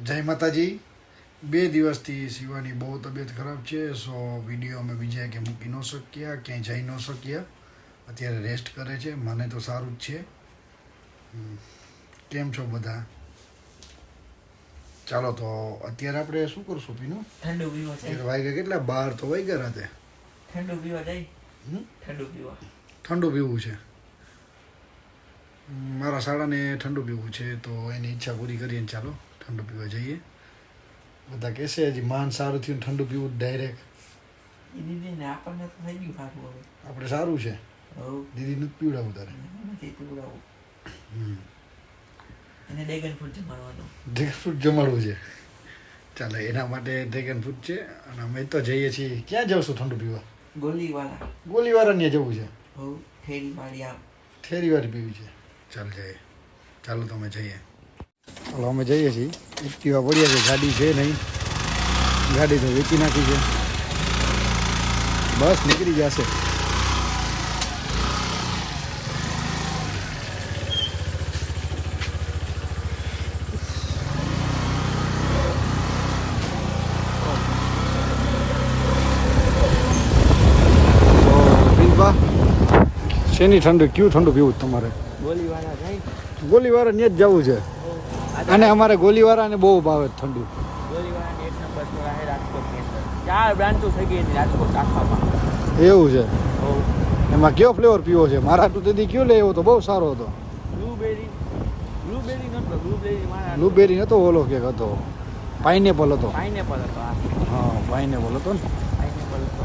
જય માતાજી. 2 દિવસથી શિવાની બહુ તબિયત ખરાબ છે. સો વિડીયો અમે બીજા કે મૂકી ન શક્યા, ક્યાંય જઈ ન શક્યા. અત્યારે રેસ્ટ કરે છે. મને તો સારું જ છે. કેમ છો બધા? ચાલો તો અત્યારે આપણે શું કરશું પીનું? ઠંડુ પીવા છે. અત્યારે વાગ્યા કેટલા? 12 તો વાગ્યા રાતે. ઠંડુ પીવા જાય. ઠંડુ પીવા. ઠંડુ પીવું છે. મારા શાળાને ઠંડુ પીવું છે, તો એની ઈચ્છા પૂરી કરીને ચાલો ઠંડુ પીવા જઈએ. બધા કહેશે હજી માન સારું થયું ઠંડુ પીવું ડાયરેક્ટ. દીદીને આપણને તો થઈ ગયું ખાતું હવે. આપણે સારું છે. હવ દીદી નથી પીવડાવું તારે. નથી પીવડાવું. એને ડ્રેગન ફ્રૂટ જમાડવાનો. ડ્રેગન ફ્રૂટ જમાડવું છે. ચાલો એના માટે ડ્રેગન ફ્રૂટ છે. અને અમે તો જઈએ છીએ. ક્યાં જવશું ઠંડુ પીવા? ગોલીવાળા. ગોલીવાળા ત્યાં જવું છે. હવ ઠેરી વાળી આમ. થેરીવાળી પીવી છે. ચાલ જઈએ. ચાલો તો અમે જઈએ. ચાલો અમે જઈએ છીએ. એક્ટિવા પડ્યા છે, ગાડી છે નહીં. ગાડી તો વેચી નાખી છે. બસ નીકળી જશે. શેની ઠંડુ કયું ઠંડુ પીવું છે તમારે? ગોલીવાળા જાય. ગોલીવાળા ને જ જવું છે. અને અમારે ગોલીવાળાને બહુ ભાવે ઠંડુ. ગોલીવાળાની એક નંબર સ્ટોર છે રાજકોટની અંદર. 4 બ્રાન્ચો થઈ ગઈ એની રાજકોટ આખામાં. એવું છે. હવ એમાં કયો ફ્લેવર પીવો છે? મારા તો તેથી કયો લે એવો તો બહુ સારો હતો. બ્લુબેરી નતો. બ્લુબેરી મારા. બ્લુબેરી નતો, ઓલો કેક હતો. પાઇનેપલ હતો. પાઇનેપલ હતો. હા પાઇનેપલ હતો ને. પાઇનેપલ હતો.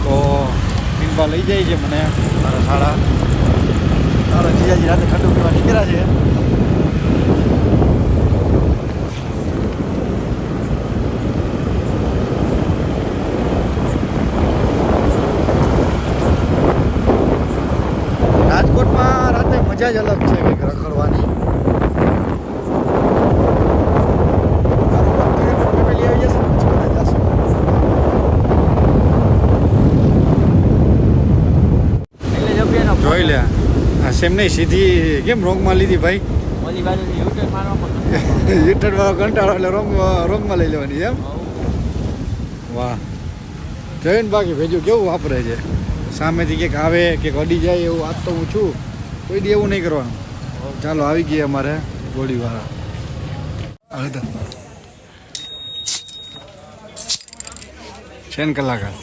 તો પીવા લઈ જાય છે મને મારા શાળા. તારા જીજાજી રાતે ઠંડુ પીવા નીકળ્યા છે. રાજકોટમાં રાતે મજા જ અલગ છે કંઈક રખડવાની. ફેમિલી આવી જશે પછી બધા જશું. એટલે જબ્યાનો જોઈ લે. હા સેમ નહીં, સીધી કેમ રોંગમાં લીધી ભાઈ? ઓલી બાજુથી યુટર્ન મારવા પણ યુટર્ન વાળો કંટાળો એટલે રોંગમાં લઈ લેવાની એમ. વાહ જોઈને બાકી ભેજું કેવું વાપરે છે. સામેથી ક્યાંક આવે કે અડી જાય એવું આજ તો હું છું. કોઈ દી એવું નહીં કરવાનું. ચાલો આવી ગયા અમારે ગોળીવાળા. હવે તો છે ને કલાકાર.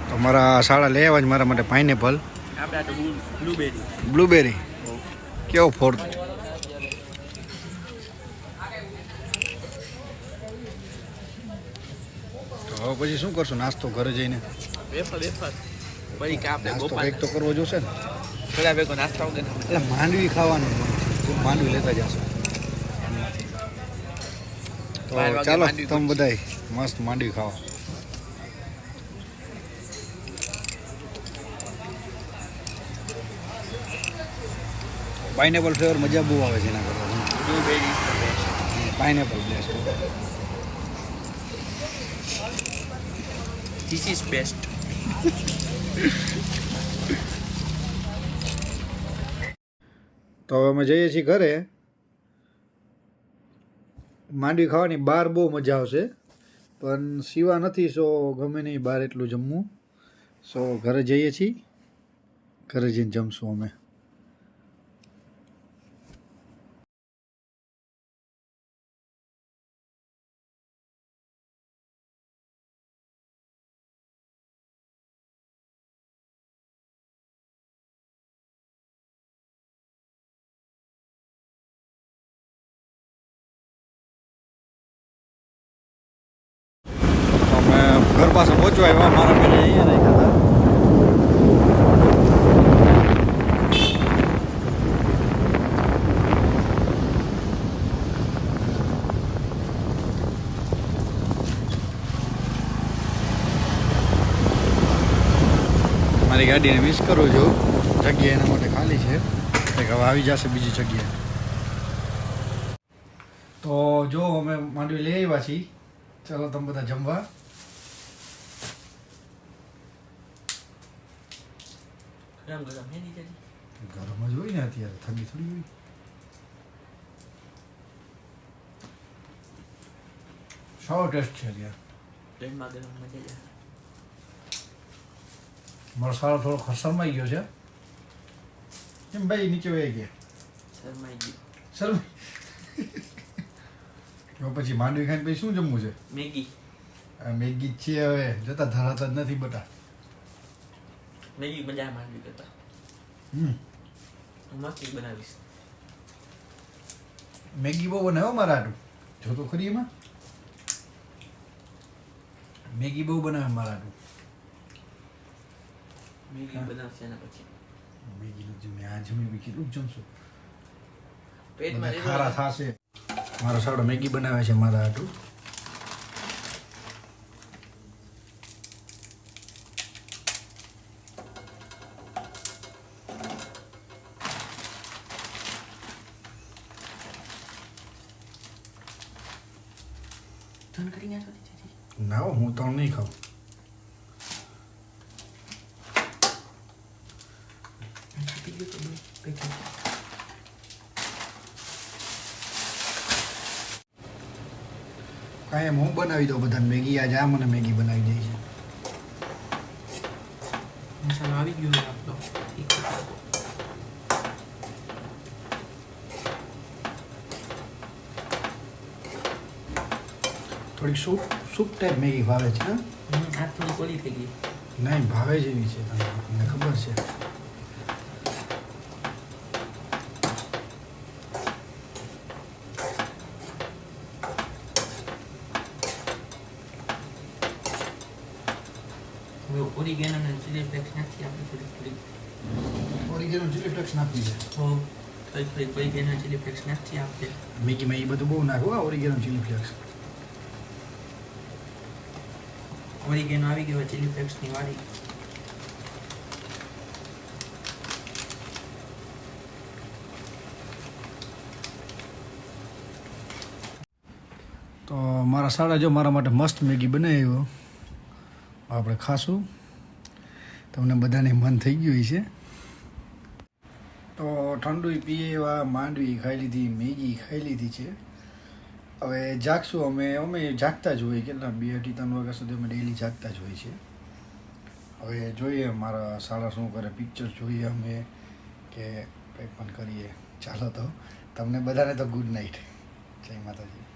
તો મારા શાળા લઈ આવ્યા જ મારા માટે પાઇનેપલ. આપણે તો બ્લુબેરી. બ્લુબેરી કેવો ફોર્થ. તો હવે પછી શું કરશું? નાસ્તો ઘરે જઈને વેફર બરી કે આપણે નાસ્તો ગોપાલ કંઈક તો કરવો જોશે ને. થોડા ભેગો નાસ્તા વગર એટલે માંડવી ખાવાનું માંડવી લેતા જશો. તો 12 વાગે ચાલો માંડવી તમે બધાય મસ્ત માંડવી ખાઓ. પાઇનેપલ ફ્લેવર મજા બહુ આવે છે એના કરતાં. Blueberry pineapple best. This is best. તો હવે અમે જઈએ છીએ ઘરે. માંડવી ખાવાની બહાર બહુ મજા આવશે, પણ સિવા નથી. સો ગમે નહીં બહાર એટલું જમવું. સો ઘરે જઈએ છીએ. ઘરે જઈને જમશું અમે. અમે ઘર પાસે પહોંચવા આવ્યા. મારા ઘરે અહીંયા નહીં ખાતા. મારી ગાડીને મિસ કરું છું. જગ્યા એના માટે ખાલી છે. હવે આવી જશે બીજી જગ્યાએ. તો જો અમે માંડવી લઈ આવ્યા છીએ. ચાલો તમે બધા જમવા. ગરમ ગરમ હે નીચે ગરમ જ હોય ને અત્યારે, ઠંડી થોડી હોય. સારો ટેસ્ટ છે યાર. ગરમા ગરમ મજા જાય. મારો સારો થોડો ખસરમાઈ ગયો છે. કેમ ભાઈ નીચે વહી ગયા? શરમાઈ ગયું. શરમાઈ હવે પછી માંડવી ખાઈને પછી શું જમવું છે? મેગી. આ મેગી જ છે હવે, જતા ધરાતા જ નથી બટા. મેગી મજા માંડવી કરતા. હમ હું મસ્તી બનાવીશ. મેગી બહુ બનાવ્યો મારા હાટું. જો તો ખરી એમાં મેગી બહુ બનાવે મારા હાટું. મેગી બનાવશે એના પછી મેગીનું જમી આ જમી કેટલું જ જમશું. પેટમાં બધા ખારા થાશે. મારો સાડો મેગી બનાવે છે મારા હાટું. ધન કરી નાખો છે. ના હો, હું તો નહીં ખાઉં. છૂટી ગયું તો પેકેટ. કાંઈ એમ હું બનાવી દઉં બધાને મેગી. આજે આ મને મેગી બનાવી દે છે. મસાલો આવી ગયો છે આપણો. ઠીક છે. થોડીક સૂપ ટાઈપ મેગી ભાવે છે. હા આ થોડી કોળી થઈ ગઈ. નહીં, ભાવે જેવી છે. તમને ખબર છે. હવે ઓરિગેનો અને ચીલી ફ્લેક્સ નાખી આપણે થોડી. ઓરિજિનલ ચીલી ફ્લેક્સ નાખી છે. થોડી ઓરિગેનો ચીલી ફ્લેક્સ નાખી આપણે. મેગીમાં એ બધું બહુ નાખવું. Original chilli flakes. ઓરિગેનો આવી ગયો ચીલી ફ્લેક્સની વાળી. તો મારા સાડા જો મારા માટે મસ્ત મેગી બનાવ્યો. આપણે ખાશું. તમને બધાને મન થઈ ગયું છે. તો ઠંડુ પીએ એવા માંડવી ખાઈ લીધી, મેગી ખાઈ લીધી છે. હવે જાગશું અમે જાગતા જ હોઈએ. કેટલા 2-3 વાગ્યા સુધી અમે ડેઈલી જાગતા જ હોઈએ છીએ. હવે જોઈએ મારા સાડા શું કરે, પિક્ચર જોઈએ અમે કે કંઈ પણ કરીએ. ચાલો તો તમને બધાને તો ગુડ નાઇટ. જય માતાજી.